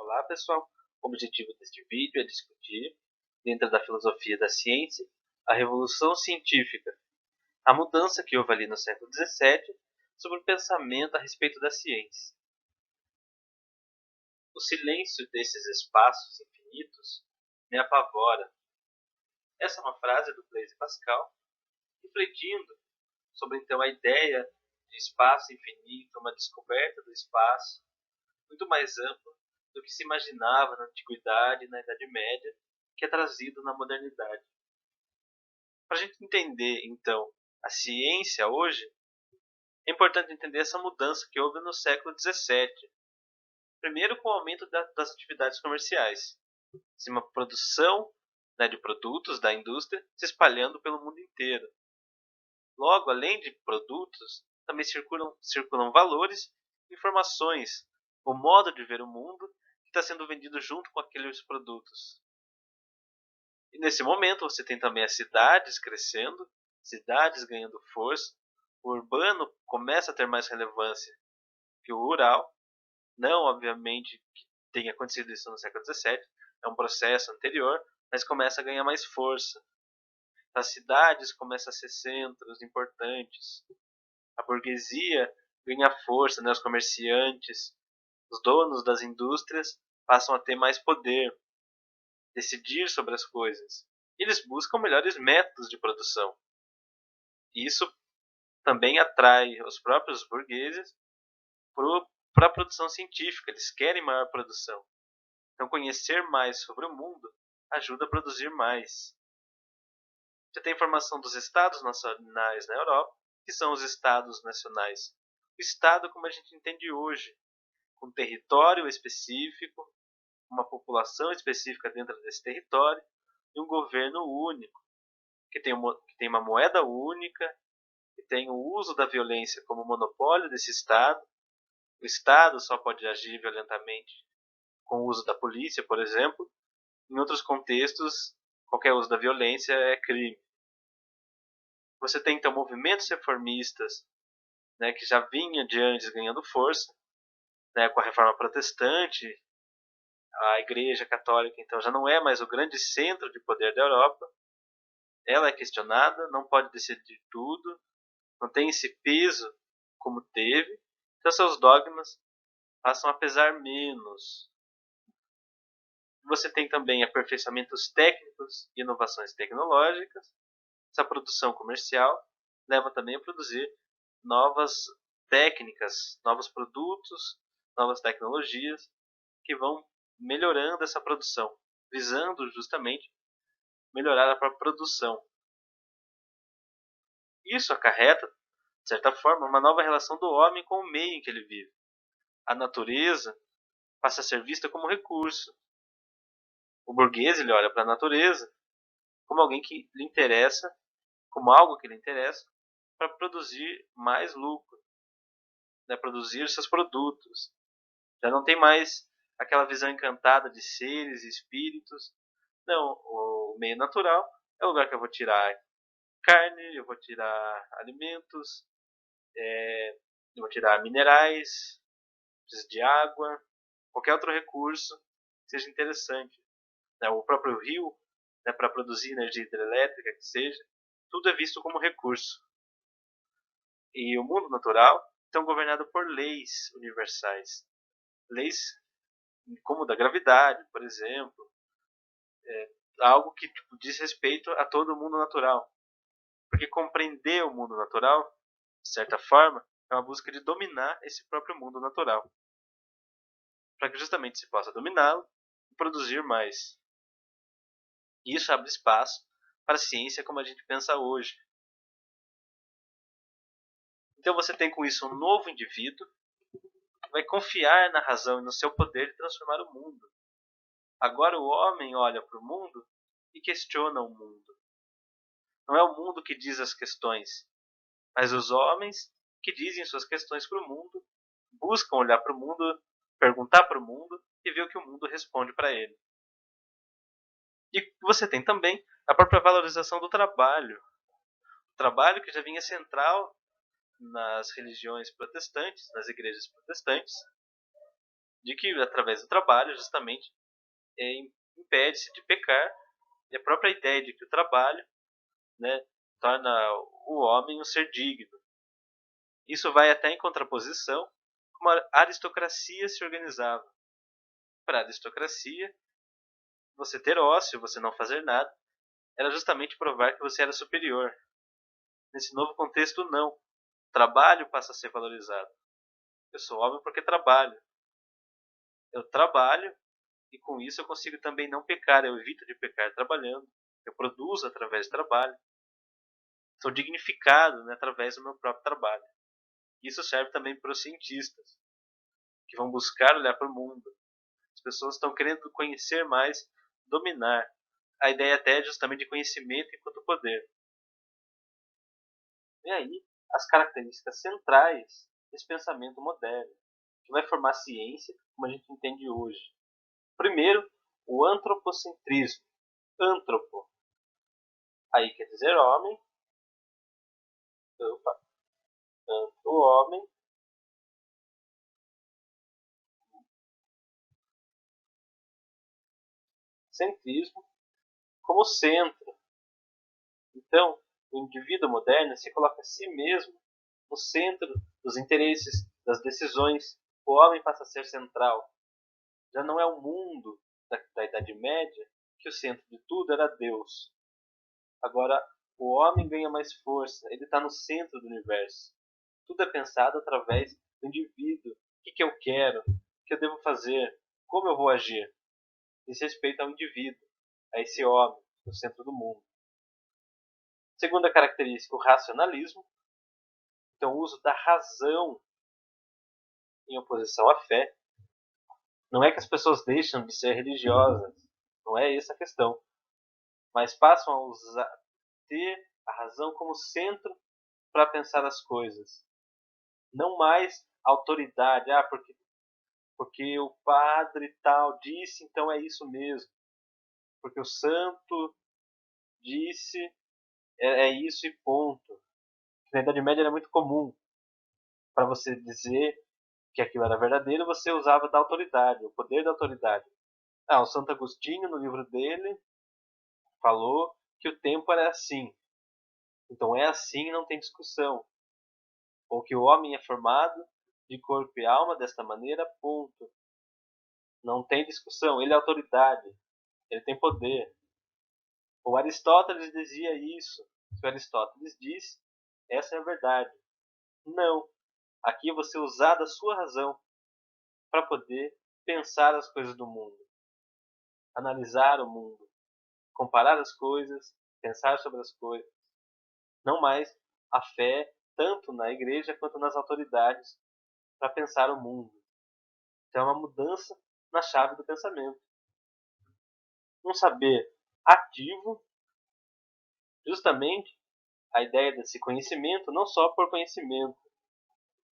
Olá pessoal, o objetivo deste vídeo é discutir, dentro da filosofia da ciência, a revolução científica, a mudança que houve ali no século XVII sobre o pensamento a respeito da ciência. O silêncio desses espaços infinitos me apavora. Essa é uma frase do Blaise Pascal, refletindo sobre então a ideia de espaço infinito, uma descoberta do espaço muito mais ampla do que se imaginava na Antiguidade e na Idade Média, que é trazido na modernidade. Para a gente entender, então, a ciência hoje, é importante entender essa mudança que houve no século XVII. Primeiro, com o aumento das atividades comerciais. Uma produção, de produtos da indústria se espalhando pelo mundo inteiro. Logo, além de produtos, também circulam valores, informações, o modo de ver o mundo que está sendo vendido junto com aqueles produtos. E nesse momento você tem também as cidades crescendo, cidades ganhando força, o urbano começa a ter mais relevância que o rural. Não, obviamente, que tenha acontecido isso no século XVII, é um processo anterior, mas começa a ganhar mais força. As cidades começam a ser centros importantes. A burguesia ganha força, os comerciantes, os donos das indústrias passam a ter mais poder, decidir sobre as coisas. Eles buscam melhores métodos de produção. Isso também atrai os próprios burgueses para a produção científica. Eles querem maior produção. Então, conhecer mais sobre o mundo ajuda a produzir mais. Você tem informação dos estados nacionais na Europa, que são os estados nacionais. O estado como a gente entende hoje, com território específico, uma população específica dentro desse território e um governo único, que tem uma moeda única, que tem o uso da violência como monopólio desse estado. O estado só pode agir violentamente com o uso da polícia, por exemplo. Em outros contextos, qualquer uso da violência é crime. Você tem então movimentos reformistas, que já vinha de antes ganhando força, com a reforma protestante. A Igreja Católica então já não é mais o grande centro de poder da Europa. Ela é questionada, não pode decidir tudo, não tem esse peso como teve, então seus dogmas passam a pesar menos. Você tem também aperfeiçoamentos técnicos e inovações tecnológicas. Essa produção comercial leva também a produzir novas técnicas, novos produtos, novas tecnologias que vão melhorando essa produção, visando justamente melhorar a própria produção. Isso acarreta, de certa forma, uma nova relação do homem com o meio em que ele vive. A natureza passa a ser vista como recurso. O burguês ele olha para a natureza como alguém que lhe interessa, como algo que lhe interessa, para produzir mais lucro, produzir seus produtos. Já não tem mais aquela visão encantada de seres e espíritos. Não, o meio natural é o lugar que eu vou tirar carne, eu vou tirar alimentos, eu vou tirar minerais, preciso de água, qualquer outro recurso que seja interessante. O próprio rio, para produzir energia hidrelétrica, que seja, tudo é visto como recurso. E o mundo natural é governado por leis universais. Leis como da gravidade, por exemplo, algo que diz respeito a todo o mundo natural. Porque compreender o mundo natural, de certa forma, é uma busca de dominar esse próprio mundo natural, para que justamente se possa dominá-lo e produzir mais. E isso abre espaço para a ciência como a gente pensa hoje. Então você tem com isso um novo indivíduo que vai confiar na razão e no seu poder de transformar o mundo. Agora o homem olha para o mundo e questiona o mundo. Não é o mundo que diz as questões, mas os homens que dizem suas questões para o mundo, buscam olhar para o mundo, perguntar para o mundo e ver o que o mundo responde para ele. E você tem também a própria valorização do trabalho. O trabalho que já vinha central nas religiões protestantes, nas igrejas protestantes, de que através do trabalho justamente impede-se de pecar, e a própria ideia de que o trabalho, né, torna o homem um ser digno. Isso vai até em contraposição como a aristocracia se organizava. Para a aristocracia, você ter ócio, você não fazer nada, era justamente provar que você era superior. Nesse novo contexto, não. O trabalho passa a ser valorizado. Eu sou homem porque trabalho. Eu trabalho e com isso eu consigo também não pecar. Eu evito de pecar trabalhando. Eu produzo através do trabalho. Sou dignificado, né, através do meu próprio trabalho. Isso serve também para os cientistas, que vão buscar olhar para o mundo. As pessoas estão querendo conhecer mais, dominar. A ideia até é justamente de conhecimento enquanto poder. E aí, as características centrais desse pensamento moderno, que vai formar a ciência como a gente entende hoje. Primeiro, o antropocentrismo. Antropo, aí quer dizer homem. Opa, o homem. Centrismo como centro. Então, o indivíduo moderno se coloca a si mesmo no centro dos interesses, das decisões. O homem passa a ser central. Já não é o mundo da Idade Média que o centro de tudo era Deus. Agora, o homem ganha mais força, ele está no centro do universo. Tudo é pensado através do indivíduo. O que eu quero? O que eu devo fazer? Como eu vou agir? Diz respeito ao indivíduo, a esse homem, no centro do mundo. Segunda característica, o racionalismo. Então, o uso da razão em oposição à fé. Não é que as pessoas deixam de ser religiosas, não é essa a questão. Mas passam a ter a razão como centro para pensar as coisas. Não mais autoridade, porque o padre tal disse, então é isso mesmo. Porque o santo disse, é isso e ponto. Na Idade Média era muito comum. Para você dizer que aquilo era verdadeiro, você usava da autoridade, o poder da autoridade. O Santo Agostinho, no livro dele, falou que o tempo era assim. Então é assim, não tem discussão. Ou que o homem é formado de corpo e alma desta maneira, ponto. Não tem discussão. Ele é autoridade. Ele tem poder. O Aristóteles dizia isso. Se o Aristóteles diz, essa é a verdade. Não. Aqui você usar da sua razão para poder pensar as coisas do mundo, analisar o mundo, comparar as coisas, pensar sobre as coisas. Não mais a fé, tanto na igreja quanto nas autoridades, para pensar o mundo. Então é uma mudança na chave do pensamento. Um saber ativo, justamente a ideia desse conhecimento, não só por conhecimento,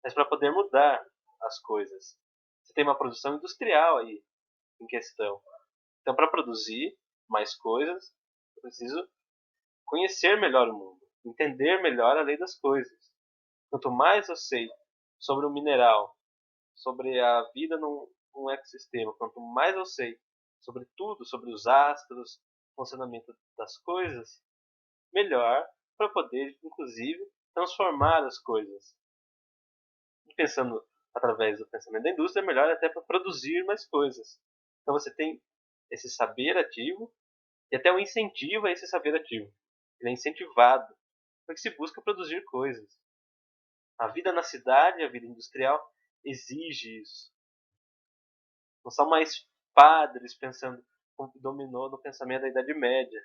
mas para poder mudar as coisas. Você tem uma produção industrial aí em questão. Então, para produzir mais coisas, eu preciso conhecer melhor o mundo, entender melhor a lei das coisas. Quanto mais eu sei sobre o mineral, sobre a vida num ecossistema, quanto mais eu sei sobre tudo, sobre os astros, o funcionamento das coisas, melhor para poder, inclusive, transformar as coisas. E pensando através do pensamento da indústria, é melhor até para produzir mais coisas. Então você tem esse saber ativo e até um incentivo a esse saber ativo. Ele é incentivado, porque se busca produzir coisas. A vida na cidade, a vida industrial, exige isso. Não são mais padres pensando como dominou no pensamento da Idade Média.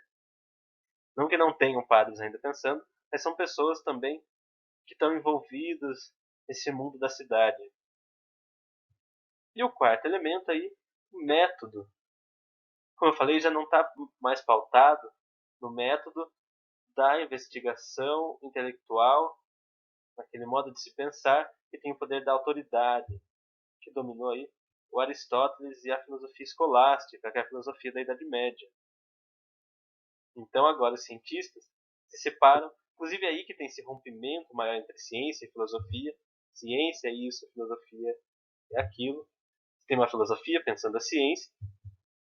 Não que não tenham padres ainda pensando, mas são pessoas também que estão envolvidas nesse mundo da cidade. E o quarto elemento aí, o método. Como eu falei, já não está mais pautado no método da investigação intelectual, naquele modo de se pensar que tem o poder da autoridade, que dominou aí o Aristóteles e a filosofia escolástica, que é a filosofia da Idade Média. Então agora os cientistas se separam, inclusive é aí que tem esse rompimento maior entre ciência e filosofia. Ciência é isso, filosofia é aquilo. tem uma filosofia pensando a ciência,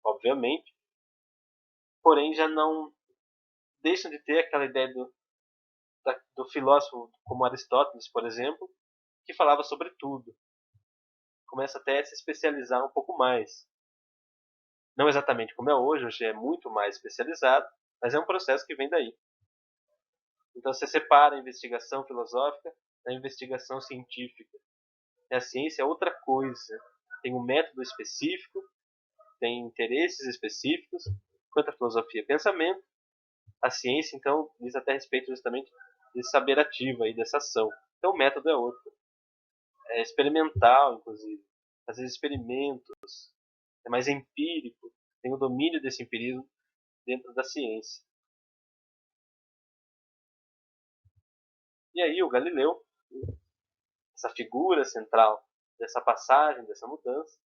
obviamente, porém já não deixam de ter aquela ideia do filósofo como Aristóteles, por exemplo, que falava sobre tudo. Começa até a se especializar um pouco mais. Não exatamente como é hoje é muito mais especializado, mas é um processo que vem daí. Então você separa a investigação filosófica da investigação científica. E a ciência é outra coisa. Tem um método específico, tem interesses específicos, enquanto a filosofia é pensamento, a ciência, então, diz até respeito justamente de saber ativo aí dessa ação. Então o método é outro. É experimental, inclusive. Fazer experimentos. É mais empírico. Tem o domínio desse empirismo dentro da ciência. E aí o Galileu, essa figura central dessa passagem, dessa mudança,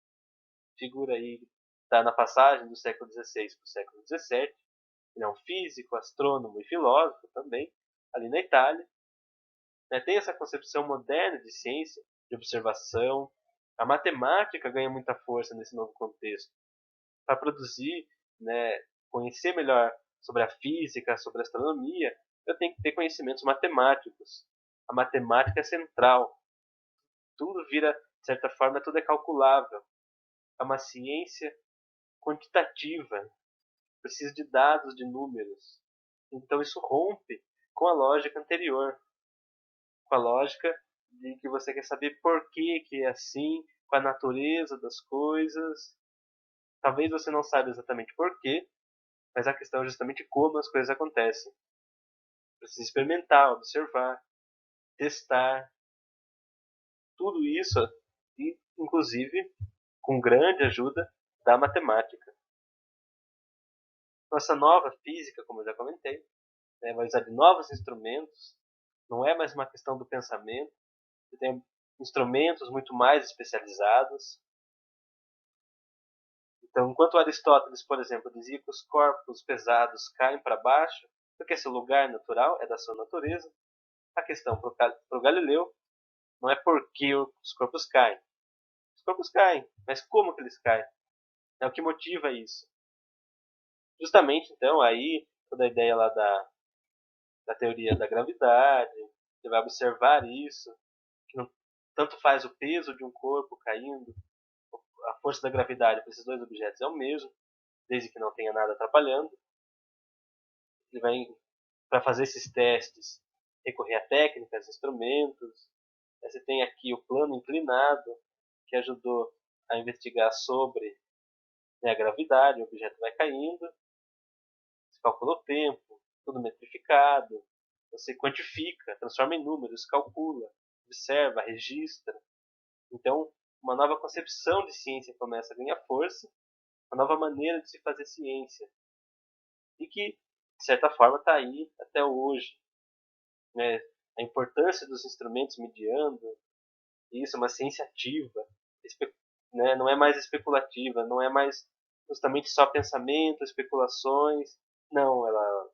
figura aí está na passagem do século XVI para o século XVII. Ele é um físico, astrônomo e filósofo também, ali na Itália. Tem essa concepção moderna de ciência, de observação. A matemática ganha muita força nesse novo contexto. Para produzir, né, conhecer melhor sobre a física, sobre a astronomia, eu tenho que ter conhecimentos matemáticos. A matemática é central. Tudo vira, de certa forma, tudo é calculável. É uma ciência quantitativa, precisa de dados, de números. Então isso rompe com a lógica anterior, com a lógica de que você quer saber por que é assim, com a natureza das coisas. Talvez você não saiba exatamente por quê, mas a questão é justamente como as coisas acontecem. Precisa experimentar, observar, testar, tudo isso, e inclusive com grande ajuda da matemática. Nossa nova física, como eu já comentei, vai usar de novos instrumentos, não é mais uma questão do pensamento, você tem instrumentos muito mais especializados. Então, enquanto Aristóteles, por exemplo, dizia que os corpos pesados caem para baixo, porque esse lugar natural é da sua natureza, a questão para o Galileu não é por que os corpos caem. Os corpos caem, mas como que eles caem? É o que motiva isso. Justamente, então, aí toda a ideia lá da teoria da gravidade, você vai observar isso, que não, tanto faz o peso de um corpo caindo, a força da gravidade para esses dois objetos é o mesmo, desde que não tenha nada atrapalhando. Ele vai, para fazer esses testes, recorrer a técnicas, instrumentos. Você tem aqui o plano inclinado, que ajudou a investigar sobre, né, a gravidade, o objeto vai caindo, você calcula o tempo, tudo metrificado, você quantifica, transforma em números, calcula, observa, registra. Então, uma nova concepção de ciência começa a ganhar força, uma nova maneira de se fazer ciência, e que, de certa forma, está aí até hoje. Né? A importância dos instrumentos mediando, isso, uma ciência ativa, né? Não é mais especulativa, não é mais justamente só pensamento, especulações. Não, ela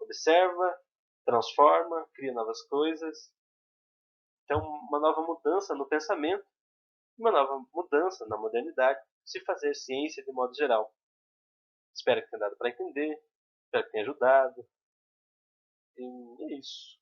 observa, transforma, cria novas coisas. Então, uma nova mudança no pensamento, uma nova mudança na modernidade, se fazer ciência de modo geral. Espero que tenha dado para entender, espero que tenha ajudado. E é isso.